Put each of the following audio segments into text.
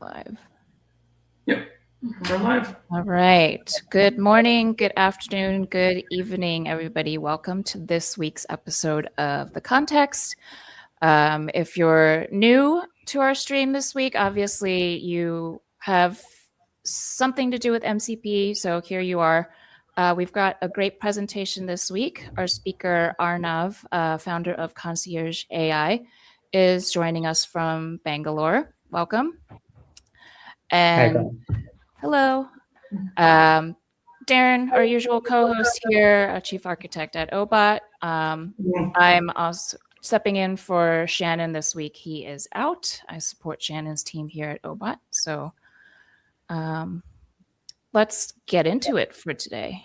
Live. Yep, we're live. All right. Good morning, good afternoon, good evening, everybody. Welcome to this week's episode of The Context. If you're new to our stream this week, obviously you have something to do with MCP, so here you are. We've got a great presentation this week. Our speaker, Arnav, founder of Concierge AI, is joining us from Bangalore. Welcome. And hello. Darren, our usual co-host here, a chief architect at OBOT. I'm also stepping in for Shannon this week. He is out. I support Shannon's team here at OBOT. So let's get into it for today.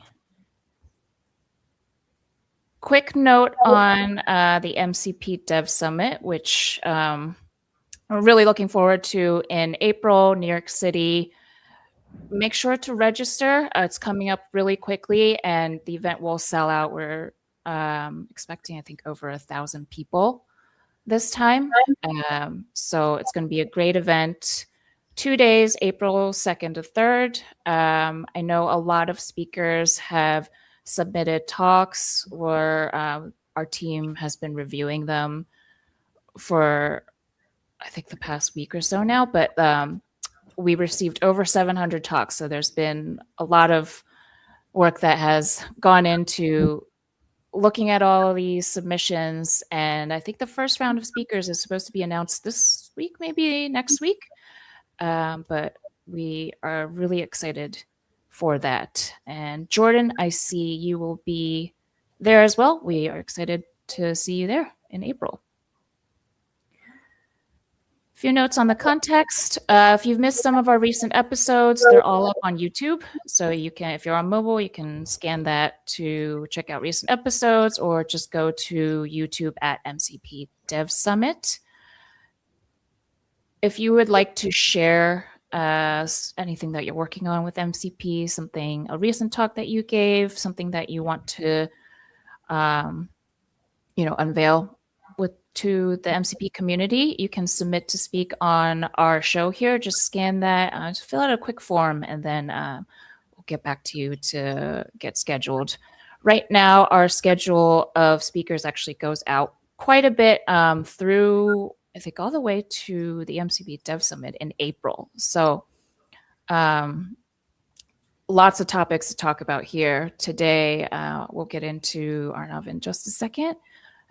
Quick note on the MCP Dev Summit, which we're really looking forward to in April, New York City. Make sure to register. It's coming up really quickly, and the event will sell out. We're expecting, I think, over 1,000 people this time. So it's going to be a great event. 2 days, April 2nd to 3rd. I know a lot of speakers have submitted talks, or our team has been reviewing them for, I think, the past week or so now. But we received over 700 talks. So there's been a lot of work that has gone into looking at all of these submissions. And I think the first round of speakers is supposed to be announced this week, maybe next week. But we are really excited for that. And Jordan, I see you will be there as well. We are excited to see you there in April. A few notes on the context. If you've missed some of our recent episodes, they're all up on YouTube. So you can, if you're on mobile, you can scan that to check out recent episodes, or just go to YouTube at MCP Dev Summit. If you would like to share anything that you're working on with MCP, something, a recent talk that you gave, something that you want to, unveil to the MCP community, you can submit to speak on our show here. Just scan that, just fill out a quick form, and then we'll get back to you to get scheduled. Right now, our schedule of speakers actually goes out quite a bit through, I think, all the way to the MCP Dev Summit in April. So lots of topics to talk about here today. We'll get into Arnav in just a second.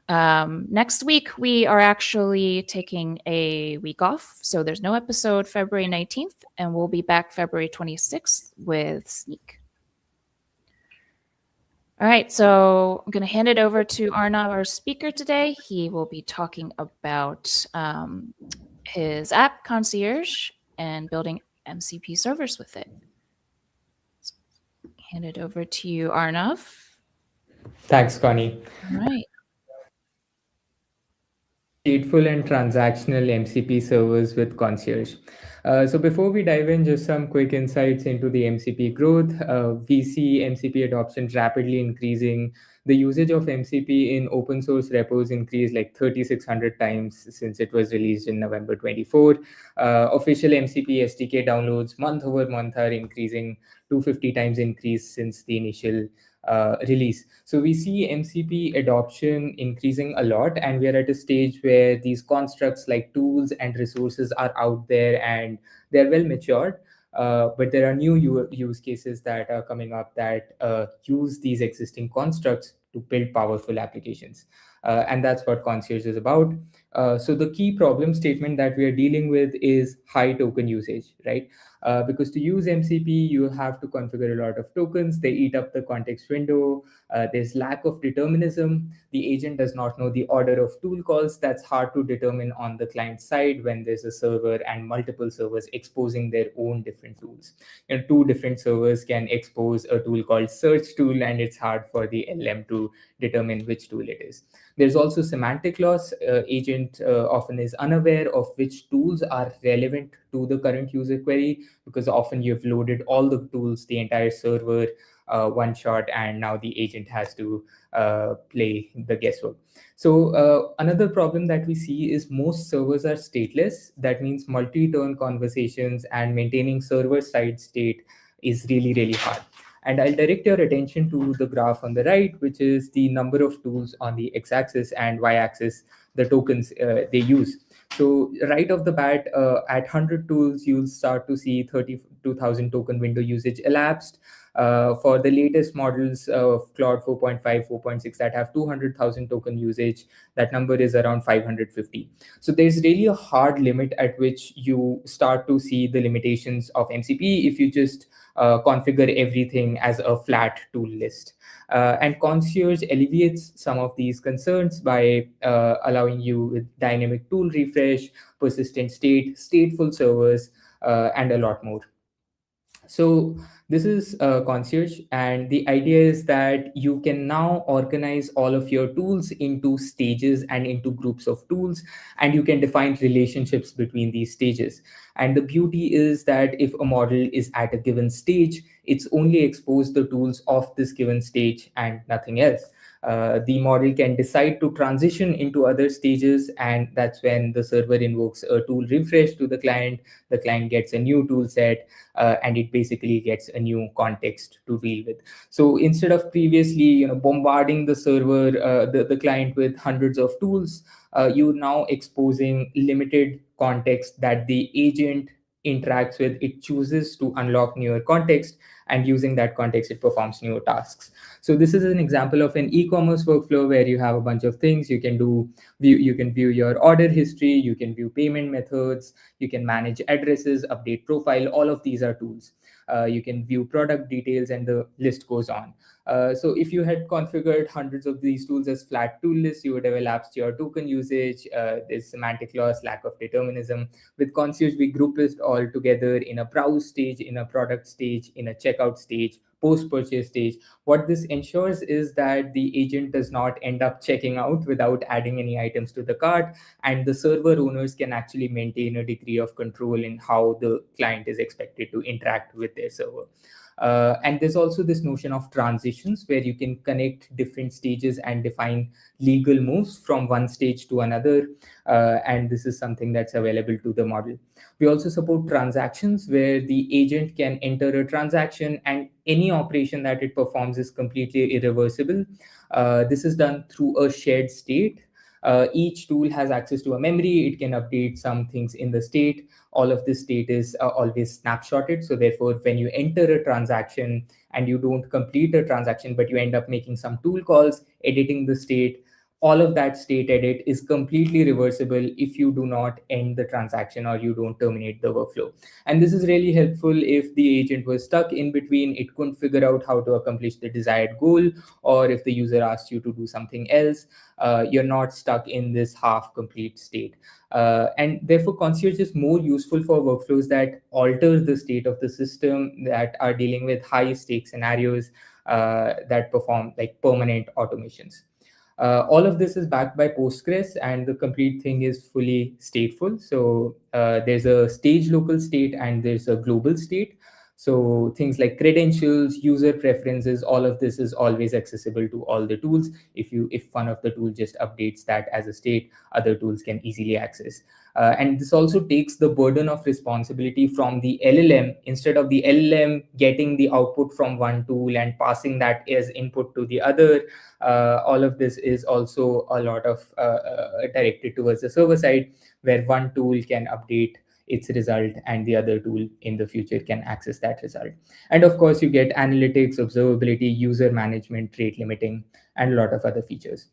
Next week, we are actually taking a week off. So there's no episode February 19th, and we'll be back February 26th with Sneak. All right, so I'm going to hand it over to Arnav, our speaker today. He will be talking about his app, Concierge, and building MCP servers with it. So hand it over to you, Arnav. Thanks, Connie. All right. Stateful and transactional MCP servers with Concierge. So before we dive in, just some quick insights into the MCP growth. We see MCP adoption rapidly increasing. The usage of MCP in open source repos increased like 3,600 times since it was released in November 24. Official MCP SDK downloads month over month are increasing, 250 times increase since the initial release. So we see MCP adoption increasing a lot, and we are at a stage where these constructs like tools and resources are out there and they're well matured. But there are new use cases that are coming up that use these existing constructs to build powerful applications. And that's what Concierge is about. So the key problem statement that we are dealing with is high token usage, right? Because to use MCP, you have to configure a lot of tokens. They eat up the context window. There's lack of determinism. The agent does not know the order of tool calls. That's hard to determine on the client side when there's a server and multiple servers exposing their own different tools. Two different servers can expose a tool called search tool, and it's hard for the LM to determine which tool it is. There's also semantic loss. Agent often is unaware of which tools are relevant to the current user query, because often you've loaded all the tools, the entire server, one shot, and now the agent has to play the guesswork. So another problem that we see is most servers are stateless. That means multi-turn conversations and maintaining server-side state is really, really hard. And I'll direct your attention to the graph on the right, which is the number of tools on the x-axis and y-axis, the tokens they use. So right off the bat, at 100 tools, you'll start to see 32,000 token window usage elapsed. For the latest models of Claude 4.5, 4.6 that have 200,000 token usage, that number is around 550. So there's really a hard limit at which you start to see the limitations of MCP if you just configure everything as a flat tool list. And Concierge alleviates some of these concerns by allowing you with dynamic tool refresh, persistent state, stateful servers, and a lot more. So this is Concierge, and the idea is that you can now organize all of your tools into stages and into groups of tools, and you can define relationships between these stages. And the beauty is that if a model is at a given stage, it's only expose the tools of this given stage and nothing else. The model can decide to transition into other stages, and that's when the server invokes a tool refresh to the client gets a new tool set, and it basically gets a new context to deal with. So instead of previously, bombarding the server, the client with hundreds of tools, you're now exposing limited context that the agent interacts with. It chooses to unlock newer context, and using that context, it performs newer tasks. So this is an example of an e-commerce workflow where you have a bunch of things you can do. You can view your order history, you can view payment methods, you can manage addresses, update profile. All of these are tools. You can view product details, and the list goes on. So if you had configured hundreds of these tools as flat tool lists, you would have elapsed your token usage. There's semantic loss, lack of determinism. With Concierge, we group it all together in a browse stage, in a product stage, in a checkout stage, post-purchase stage. What this ensures is that the agent does not end up checking out without adding any items to the cart, and the server owners can actually maintain a degree of control in how the client is expected to interact with their server. And there's also this notion of transitions where you can connect different stages and define legal moves from one stage to another. And this is something that's available to the model. We also support transactions where the agent can enter a transaction, and any operation that it performs is completely irreversible. This is done through a shared state. Each tool has access to a memory. It can update some things in the state. All of this state is always snapshotted. So therefore, when you enter a transaction and you don't complete a transaction, but you end up making some tool calls, editing the state, all of that state edit is completely reversible if you do not end the transaction or you don't terminate the workflow. And this is really helpful if the agent was stuck in between, it couldn't figure out how to accomplish the desired goal, or if the user asked you to do something else, you're not stuck in this half complete state. And therefore, Concierge is more useful for workflows that alter the state of the system, that are dealing with high stake scenarios, that perform like permanent automations. All of this is backed by Postgres, and the complete thing is fully stateful. So there's a stage local state and there's a global state. So things like credentials, user preferences, all of this is always accessible to all the tools. If one of the tools just updates that as a state, other tools can easily access. And this also takes the burden of responsibility from the LLM. Instead of the LLM getting the output from one tool and passing that as input to the other, all of this is also a lot of directed towards the server side, where one tool can update its result and the other tool in the future can access that result. And of course, you get analytics, observability, user management, rate limiting, and a lot of other features.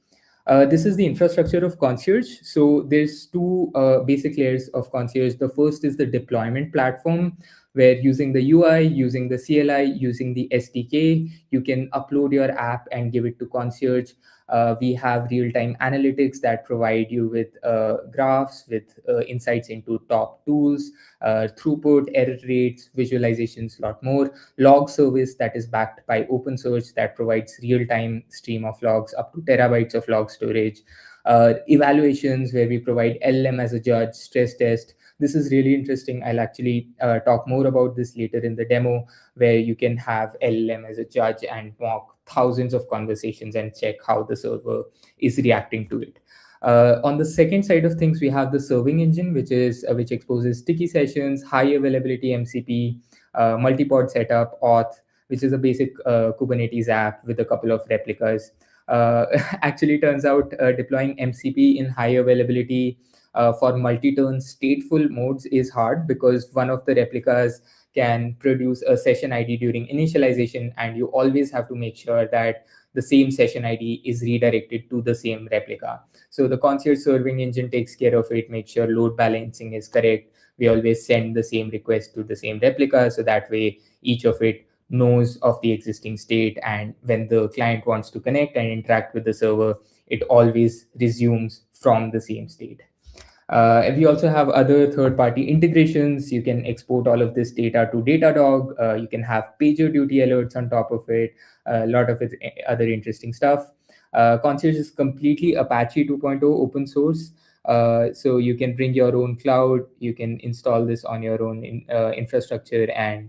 This is the infrastructure of Concierge. So there's two basic layers of Concierge. The first is the deployment platform, where using the UI, using the CLI, using the SDK, you can upload your app and give it to Concierge. We have real-time analytics that provide you with graphs, with insights into top tools, throughput, error rates, visualizations, a lot more. Log service that is backed by OpenSearch that provides real-time stream of logs, up to terabytes of log storage. Evaluations where we provide LLM as a judge, stress test. This is really interesting. I'll actually talk more about this later in the demo, where you can have LLM as a judge and mock thousands of conversations and check how the server is reacting to it. On the second side of things, we have the serving engine, which exposes sticky sessions, high availability MCP, multi-pod setup, auth, which is a basic Kubernetes app with a couple of replicas. Actually, turns out deploying MCP in high availability for multi-turn stateful modes is hard because one of the replicas can produce a session ID during initialization, and you always have to make sure that the same session ID is redirected to the same replica. So the Concierge serving engine takes care of it, makes sure load balancing is correct. We always send the same request to the same replica, so that way each of it knows of the existing state, and when the client wants to connect and interact with the server, it always resumes from the same state. We also have other third-party integrations. You can export all of this data to Datadog. You can have PagerDuty alerts on top of it. A lot of other interesting stuff. Concierge is completely Apache 2.0 open source. So you can bring your own cloud. You can install this on your own infrastructure and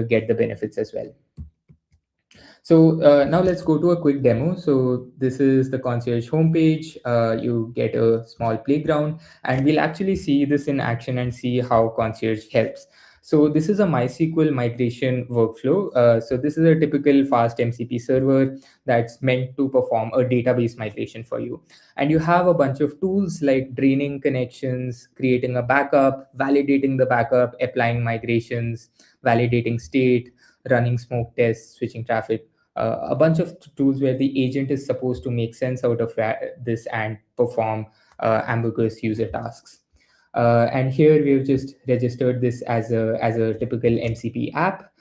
get the benefits as well. So now let's go to a quick demo. So this is the Concierge homepage. You get a small playground, and we'll actually see this in action and see how Concierge helps. So this is a MySQL migration workflow. So this is a typical fast MCP server that's meant to perform a database migration for you. And you have a bunch of tools like draining connections, creating a backup, validating the backup, applying migrations, validating state, running smoke tests, switching traffic. A bunch of tools where the agent is supposed to make sense out of this and perform ambiguous user tasks. And here we have just registered this as a typical MCP app.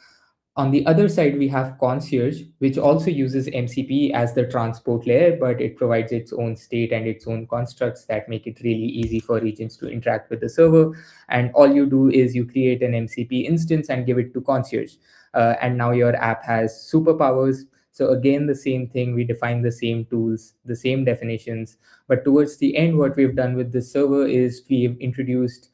On the other side, we have Concierge, which also uses MCP as the transport layer, but it provides its own state and its own constructs that make it really easy for agents to interact with the server. And all you do is you create an MCP instance and give it to Concierge. And now your app has superpowers. So again, the same thing, we define the same tools, the same definitions. But towards the end, what we've done with the server is we've introduced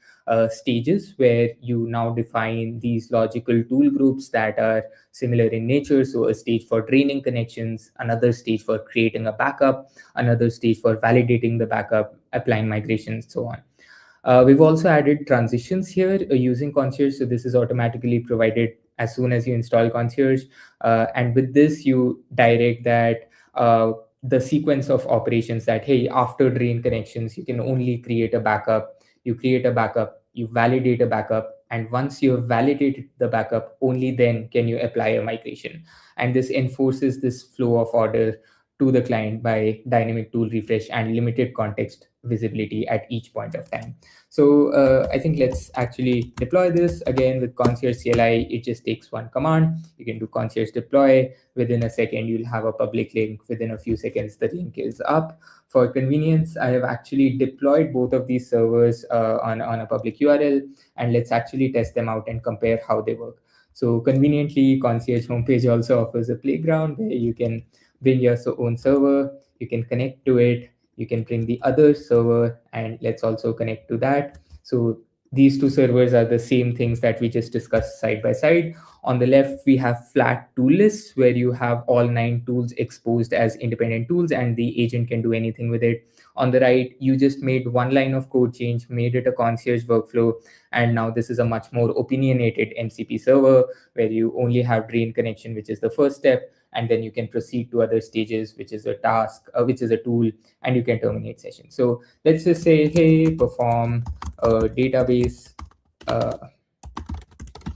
stages where you now define these logical tool groups that are similar in nature. So a stage for draining connections, another stage for creating a backup, another stage for validating the backup, applying migrations, so on. We've also added transitions here using Concierge. So this is automatically provided as soon as you install Concierge. And with this, you direct that the sequence of operations that, hey, after drain connections, you can only create a backup. You create a backup, you validate a backup, and once you have validated the backup, only then can you apply a migration. And this enforces this flow of order to the client by dynamic tool refresh and limited context visibility at each point of time. So I think let's actually deploy this again with Concierge CLI. It just takes one command. You can do Concierge deploy. Within a second, you'll have a public link. Within a few seconds, the link is up. For convenience, I have actually deployed both of these servers on a public URL, and let's actually test them out and compare how they work. So conveniently, Concierge homepage also offers a playground where you can bring your own server, you can connect to it, you can bring the other server, and let's also connect to that. So these two servers are the same things that we just discussed side by side. On the left, we have flat tool lists where you have all 9 tools exposed as independent tools and the agent can do anything with it. On the right, you just made one line of code change, made it a Concierge workflow, and now this is a much more opinionated MCP server where you only have drain connection, which is the first step, and then you can proceed to other stages, which is a task, which is a tool, and you can terminate session. So let's just say, hey, perform a database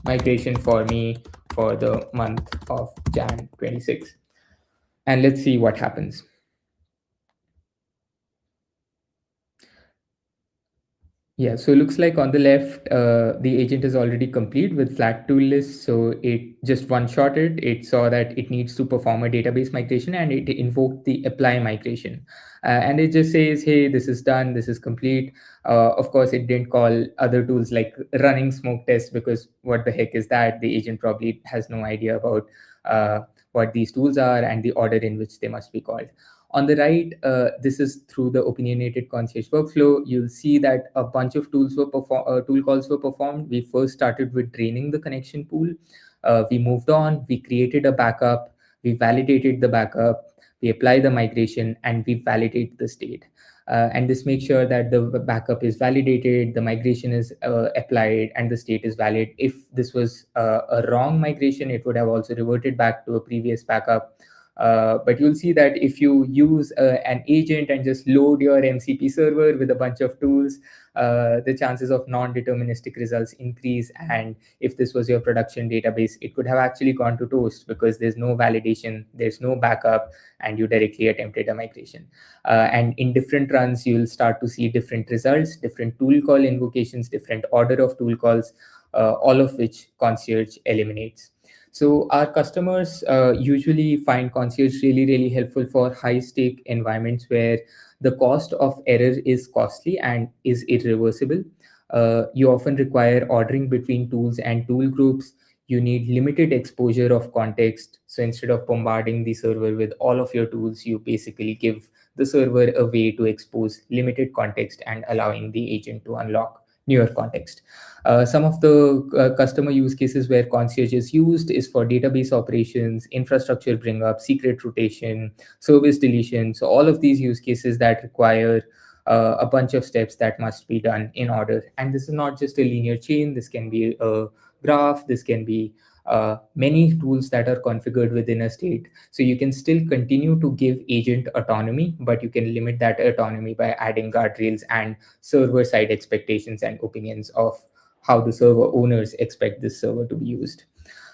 migration for me for the month of Jan 26. And let's see what happens. Yeah, so it looks like on the left, the agent is already complete with flat tool list. So it just one-shotted. It saw that it needs to perform a database migration and it invoked the apply migration. And it just says, hey, this is done, this is complete. Of course, it didn't call other tools like running smoke tests because what the heck is that? The agent probably has no idea about what these tools are and the order in which they must be called. On the right, this is through the opinionated Concierge workflow. You'll see that a bunch of tool calls were performed. We first started with draining the connection pool. We moved on. We created a backup. we validated the backup, we apply the migration, and we validate the state. And this makes sure that the backup is validated, the migration is applied, and the state is valid. If this was a wrong migration, it would have also reverted back to a previous backup. But you'll see that if you use an agent and just load your MCP server with a bunch of tools, the chances of non-deterministic results increase. And if this was your production database, it could have actually gone to toast because there's no validation, there's no backup, and you directly attempted a migration. And in different runs, you'll start to see different results, different tool call invocations, different order of tool calls, all of which Concierge eliminates. So our customers usually find Concierge really, really helpful for high-stake environments where the cost of error is costly and is irreversible. You often require ordering between tools and tool groups. You need limited exposure of context. So instead of bombarding the server with all of your tools, you basically give the server a way to expose limited context and allowing the agent to unlock newer context. Some of the customer use cases where Concierge is used is for database operations, infrastructure bring up, secret rotation, service deletion. So all of these use cases that require a bunch of steps that must be done in order. And this is not just a linear chain. This can be a graph. This can be many tools that are configured within a state. So you can still continue to give agent autonomy, but you can limit that autonomy by adding guardrails and server-side expectations and opinions of how the server owners expect this server to be used.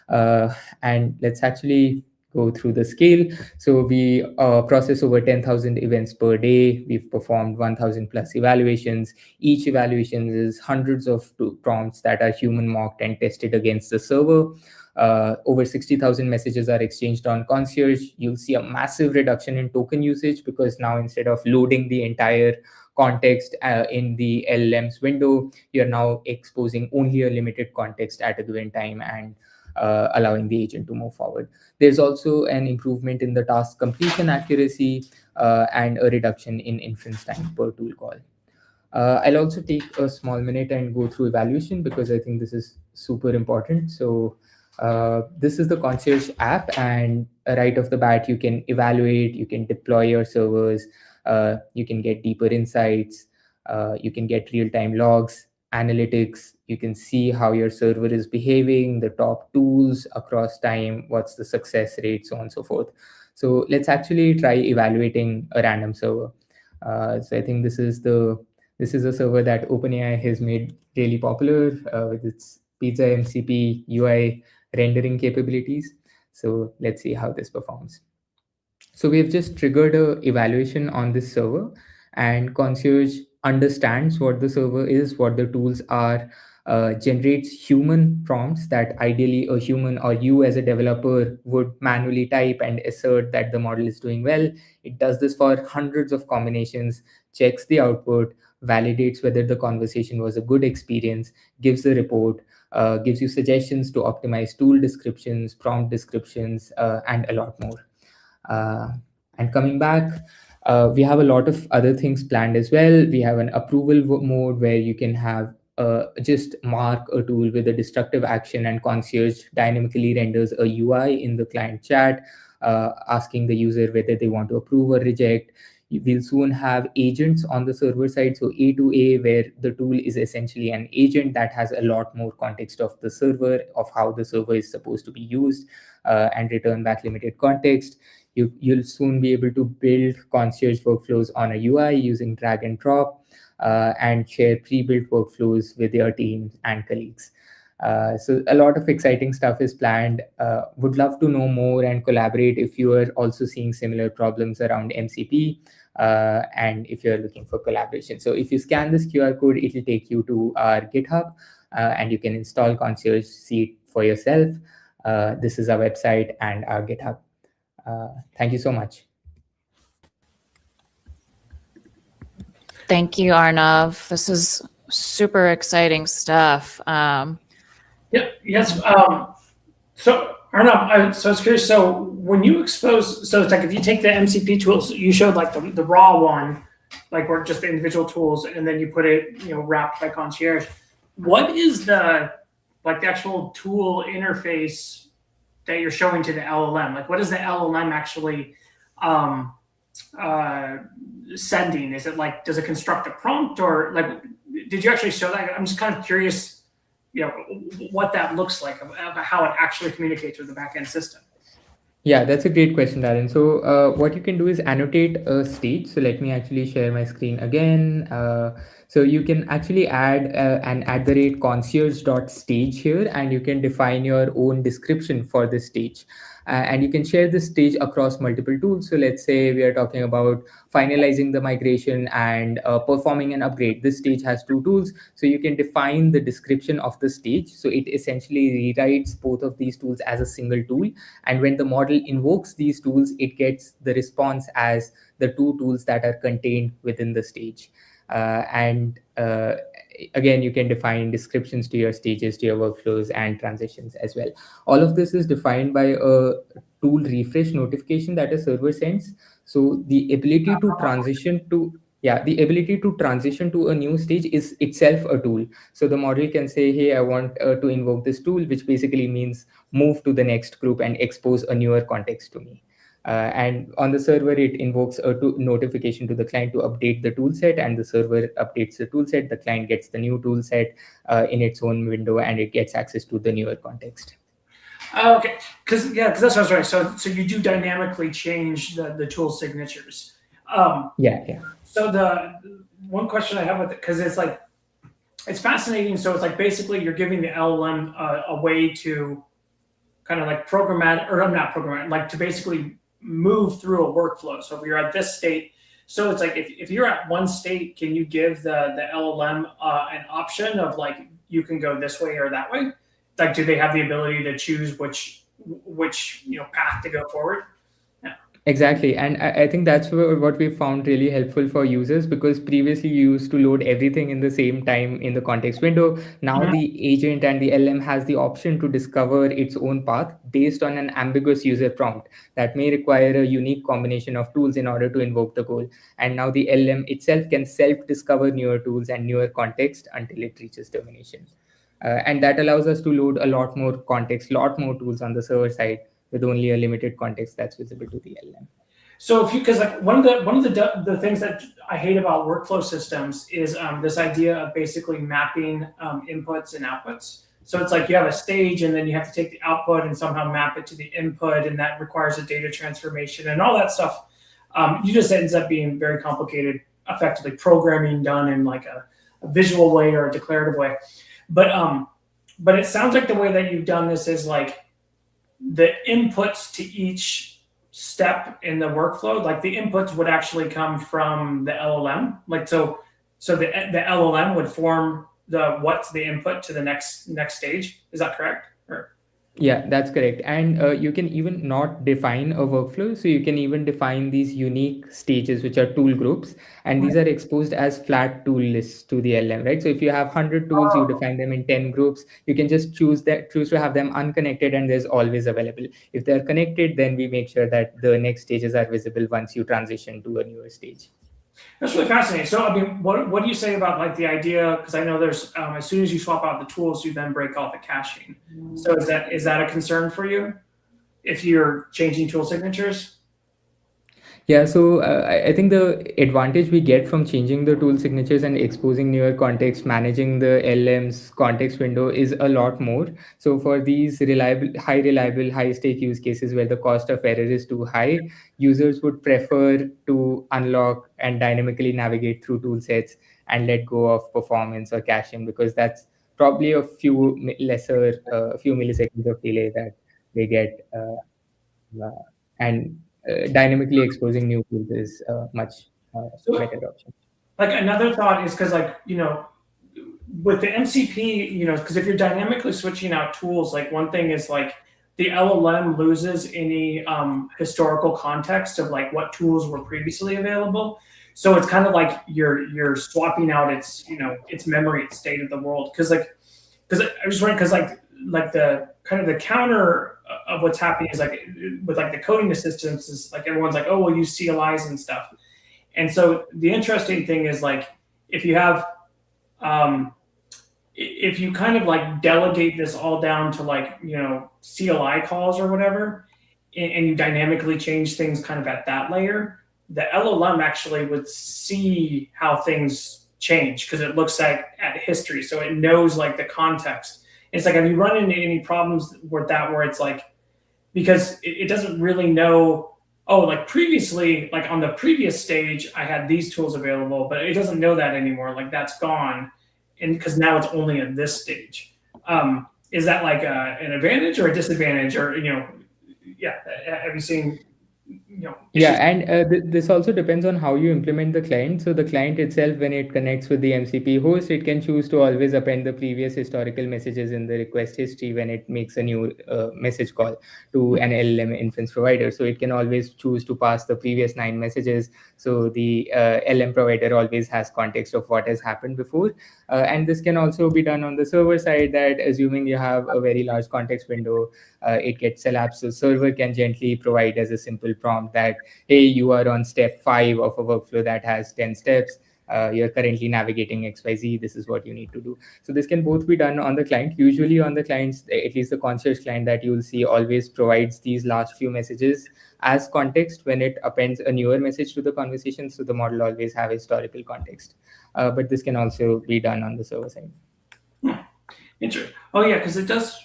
And let's actually go through the scale. So we process over 10,000 events per day. We've performed 1,000 plus evaluations. Each evaluation is hundreds of prompts that are human mocked and tested against the server. Over 60,000 messages are exchanged on Concierge. You'll see a massive reduction in token usage because now instead of loading the entire context in the LLM's window, you're now exposing only a limited context at a given time and allowing the agent to move forward. There's also an improvement in the task completion accuracy and a reduction in inference time per tool call. I'll also take a small minute and go through evaluation because I think this is super important. So this is the Concierge app, and right off the bat, you can evaluate, you can deploy your servers, you can get deeper insights, you can get real-time logs, analytics, you can see how your server is behaving, the top tools across time, what's the success rate, so on and so forth. So let's actually try evaluating a random server. So I think this is a server that OpenAI has made really popular with its Pizza MCP UI rendering capabilities. So let's see how this performs. So we've just triggered an evaluation on this server, and Concierge understands what the server is, what the tools are, generates human prompts that ideally a human or you as a developer would manually type and assert that the model is doing well. It does this for hundreds of combinations, checks the output, validates whether the conversation was a good experience, gives the report, gives you suggestions to optimize tool descriptions, prompt descriptions, and a lot more. And coming back, we have a lot of other things planned as well. We have an approval mode where you can have just mark a tool with a destructive action, and Concierge dynamically renders a UI in the client chat, asking the user whether they want to approve or reject. We'll soon have agents on the server side, so A to A, where the tool is essentially an agent that has a lot more context of the server, of how the server is supposed to be used, and return back limited context. You'll soon be able to build Concierge workflows on a UI using drag and drop, and share pre-built workflows with your team and colleagues. So a lot of exciting stuff is planned. Would love to know more and collaborate if you are also seeing similar problems around MCP, and if you're looking for collaboration. So if you scan this QR code, it will take you to our GitHub, and you can install Concierge, see it for yourself. This is our website and our GitHub. Thank you so much. Thank you, Arnav. This is super exciting stuff. Yes. So Arnav, so I was curious. So when you expose, so it's like if you take the MCP tools, you showed like the raw one, like where just the individual tools, and then you put it, wrapped by Concierge. What is the actual tool interface that you're showing to the LLM? Like, what is the LLM actually sending? Is it like, does it construct a prompt, or like, did you actually show that? I'm just kind of curious, what that looks like, of how it actually communicates with the backend system. Yeah, that's a great question, Darren. So what you can do is annotate a stage. So let me actually share my screen again. So you can actually add an @concierge.stage here, and you can define your own description for this stage. And you can share this stage across multiple tools. So let's say we are talking about finalizing the migration and performing an upgrade. This stage has two tools. So you can define the description of the stage. So it essentially rewrites both of these tools as a single tool. And when the model invokes these tools, it gets the response as the two tools that are contained within the stage. And again, you can define descriptions to your stages, to your workflows, and transitions as well. All of this is defined by a tool refresh notification that a server sends. So the ability to transition to a new stage is itself a tool. So the model can say, hey, I want to invoke this tool, which basically means move to the next group and expose a newer context to me. And on the server, it invokes a notification to the client to update the tool set, and the server updates the tool set. The client gets the new tool set in its own window, and it gets access to the newer context. Okay, because that's what I was right. So you do dynamically change the tool signatures. Yeah. So the one question I have with it, because it's fascinating. So it's like basically you're giving the LLM a way to kind of like like to basically move through a workflow. So if you're at this state, so it's like if you're at one state, can you give the LLM an option of like, you can go this way or that way? Like, do they have the ability to choose which path to go forward? Yeah. Exactly. And I think that's what we found really helpful for users, because previously you used to load everything in the same time in the context window. Now the agent and the LM has the option to discover its own path based on an ambiguous user prompt that may require a unique combination of tools in order to invoke the goal. And now the LM itself can self-discover newer tools and newer context until it reaches termination. And that allows us to load a lot more context, lot more tools on the server side with only a limited context that's visible to the LM. So because like one of the things that I hate about workflow systems is this idea of basically mapping inputs and outputs. So it's like you have a stage, and then you have to take the output and somehow map it to the input, and that requires a data transformation and all that stuff. You just ends up being very complicated, effectively programming done in like a visual way or a declarative way. But it sounds like the way that you've done this is like the inputs to each step in the workflow, like the inputs would actually come from the LLM. Like so the LLM would form what's the input to the next stage. Is that correct? Or? Yeah, that's correct. And you can even not define a workflow. So you can even define these unique stages, which are tool groups. And these are exposed as flat tool lists to the LM, right? So if you have 100 tools, you define them in 10 groups. You can just choose to have them unconnected, and there's always available. If they're connected, then we make sure that the next stages are visible once you transition to a newer stage. That's really fascinating. So, I mean, what do you say about like the idea? Because I know there's as soon as you swap out the tools, you then break out the caching. So is that a concern for you if you're changing tool signatures? Yeah, so I think the advantage we get from changing the tool signatures and exposing newer context, managing the LM's context window is a lot more. So for these high reliable, high stake use cases where the cost of error is too high, users would prefer to unlock and dynamically navigate through tool sets and let go of performance or caching, because that's probably a few milliseconds of delay that they get. And dynamically exposing new tools is a much better option. Like another thought is because with the MCP, because if you're dynamically switching out tools, like one thing is like the LLM loses any historical context of like what tools were previously available. So it's kind of like you're swapping out its memory, its state of the world. Because I just wondering, because like the kind of the counter of what's happening is like with like the coding assistants is like everyone's like, oh, we'll use CLIs and stuff. And so the interesting thing is like if you have if you kind of like delegate this all down to like, CLI calls or whatever, and you dynamically change things kind of at that layer, the LLM actually would see how things change because it looks at history. So it knows like the context. It's like, have you run into any problems with that where it's like, because it doesn't really know, oh, like previously, like on the previous stage, I had these tools available, but it doesn't know that anymore. Like that's gone. And because now it's only at this stage. Is that like an advantage or a disadvantage? Or, have you seen, Yeah, issues? and this also depends on how you implement the client. So the client itself, when it connects with the MCP host, it can choose to always append the previous historical messages in the request history when it makes a new message call to an LLM inference provider. So it can always choose to pass the previous 9 messages. So the LM provider always has context of what has happened before. And this can also be done on the server side, that assuming you have a very large context window, it gets elapsed. So server can gently provide as a simple prompt that, hey, you are on step 5 of a workflow that has 10 steps. You're currently navigating XYZ. This is what you need to do. So this can both be done on the client. Usually on the clients, at least the Concierge client that you'll see always provides these last few messages as context when it appends a newer message to the conversation. So the model always have historical context. But this can also be done on the server side. Interesting. Oh yeah, because it does.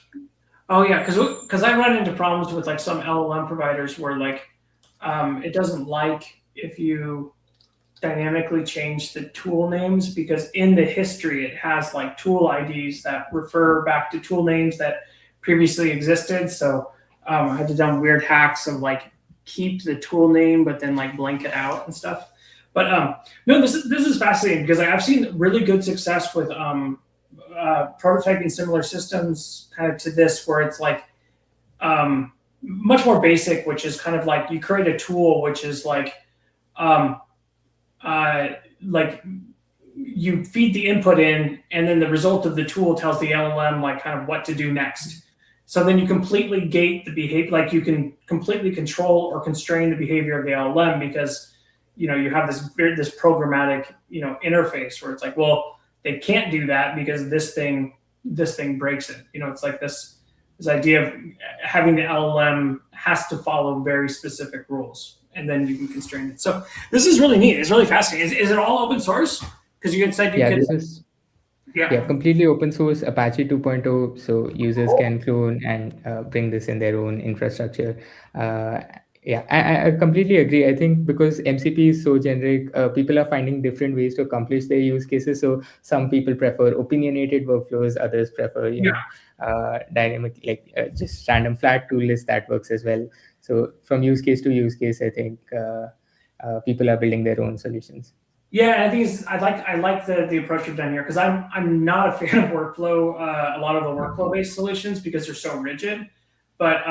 Oh yeah, because I run into problems with like some LLM providers where like it doesn't like if you dynamically change the tool names, because in the history it has like tool IDs that refer back to tool names that previously existed. So I had to do weird hacks of like keep the tool name but then like blank it out and stuff. But no, this is fascinating because I've seen really good success with prototyping similar systems kind of to this, where it's like much more basic, which is kind of like you create a tool which is like you feed the input in, and then the result of the tool tells the LLM like kind of what to do next. So then you completely gate the behavior, like you can completely control or constrain the behavior of the LLM because you have this programmatic interface where it's like, well, they can't do that because this thing breaks it. It's like this idea of having the LLM has to follow very specific rules, and then you can constrain it. So this is really neat. It's really fascinating. Is it all open source? Because you had said you could. This is completely open source, Apache 2.0. So users can clone and bring this in their own infrastructure. I completely agree. I think because MCP is so generic, people are finding different ways to accomplish their use cases. So some people prefer opinionated workflows, others prefer dynamic, like just random flat tool list that works as well. So from use case to use case, I think people are building their own solutions. Yeah, I think I like the approach you've done here, because I'm not a fan of workflow, a lot of the workflow based solutions, because they're so rigid. But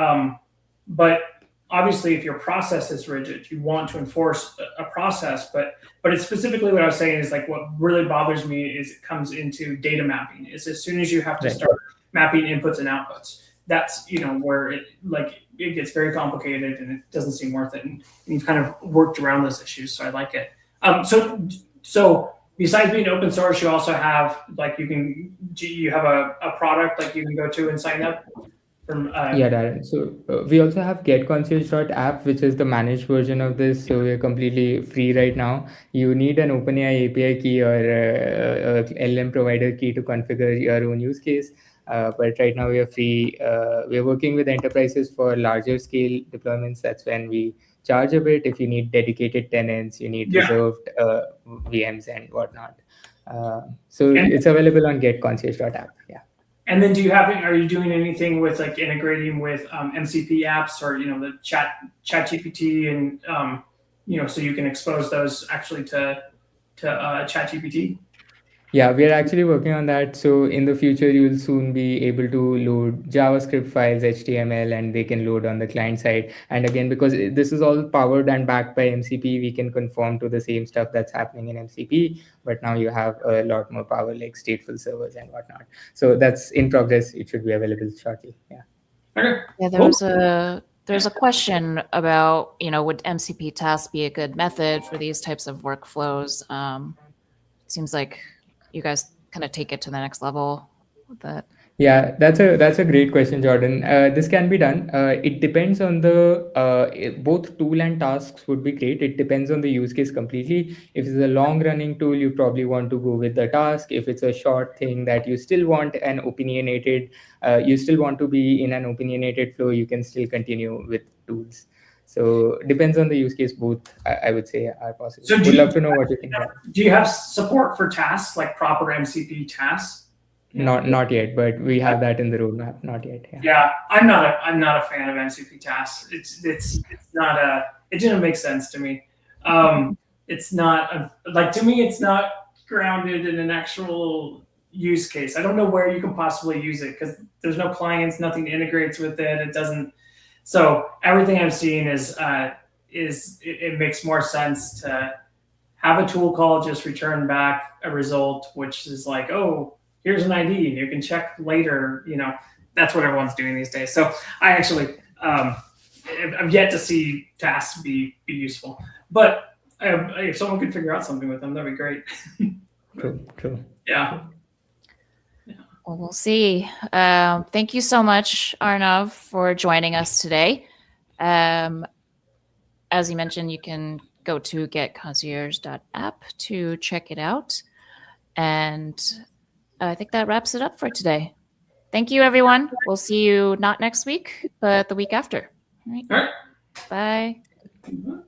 obviously, if your process is rigid, you want to enforce a process. But it's specifically what I was saying is like what really bothers me is it comes into data mapping. Is as soon as you have to start mapping inputs and outputs, that's where it gets very complicated and it doesn't seem worth it. And you've kind of worked around those issues, so I like it. So besides being open source, you also have like you have a product like you can go to and sign up from. Darren. So we also have getconcierge.app, which is the managed version of this. So we're completely free right now. You need an OpenAI API key or a LM provider key to configure your own use case. But right now we are free. We're working with enterprises for larger scale deployments. That's when we charge a bit. If you need dedicated tenants, you need reserved VMs and whatnot. So it's available on getconcierge.app. Yeah. And then are you doing anything with like integrating with MCP apps or the ChatGPT and so you can expose those actually to ChatGPT? Yeah, we are actually working on that. So in the future, you'll soon be able to load JavaScript files, HTML, and they can load on the client side. And again, because this is all powered and backed by MCP, we can conform to the same stuff that's happening in MCP. But now you have a lot more power, like stateful servers and whatnot. So that's in progress. It should be available shortly. Yeah. Okay. Yeah, there's a question about, would MCP tasks be a good method for these types of workflows? Seems like you guys kind of take it to the next level. with that? Yeah, that's a great question, Jordan. This can be done. It depends on the both tool and tasks would be great. It depends on the use case completely. If it's a long running tool, you probably want to go with the task. If it's a short thing that you still want an opinionated, you still want to be in an opinionated flow, you can still continue with tools. So depends on the use case. Both I would say are possible. So Would love to know what you think. do you have support for tasks, like proper MCP tasks? Not yet, but we have that in the roadmap. Not yet. Yeah. Yeah, I'm not a fan of MCP tasks. It's not a. It didn't make sense to me. It's not like, to me, it's not grounded in an actual use case. I don't know where you can possibly use it because there's no clients, nothing integrates with it. It doesn't. So everything I'm seeing is it makes more sense to have a tool call, just return back a result, which is like, oh, here's an ID, and you can check later. That's what everyone's doing these days. So I actually, I've yet to see tasks be useful. But if someone could figure out something with them, that'd be great. True. Yeah. Well, we'll see. Thank you so much, Arnav, for joining us today. As you mentioned, you can go to getconcierge.app to check it out. And I think that wraps it up for today. Thank you, everyone. We'll see you not next week, but the week after. All right. All right. Bye. Mhm.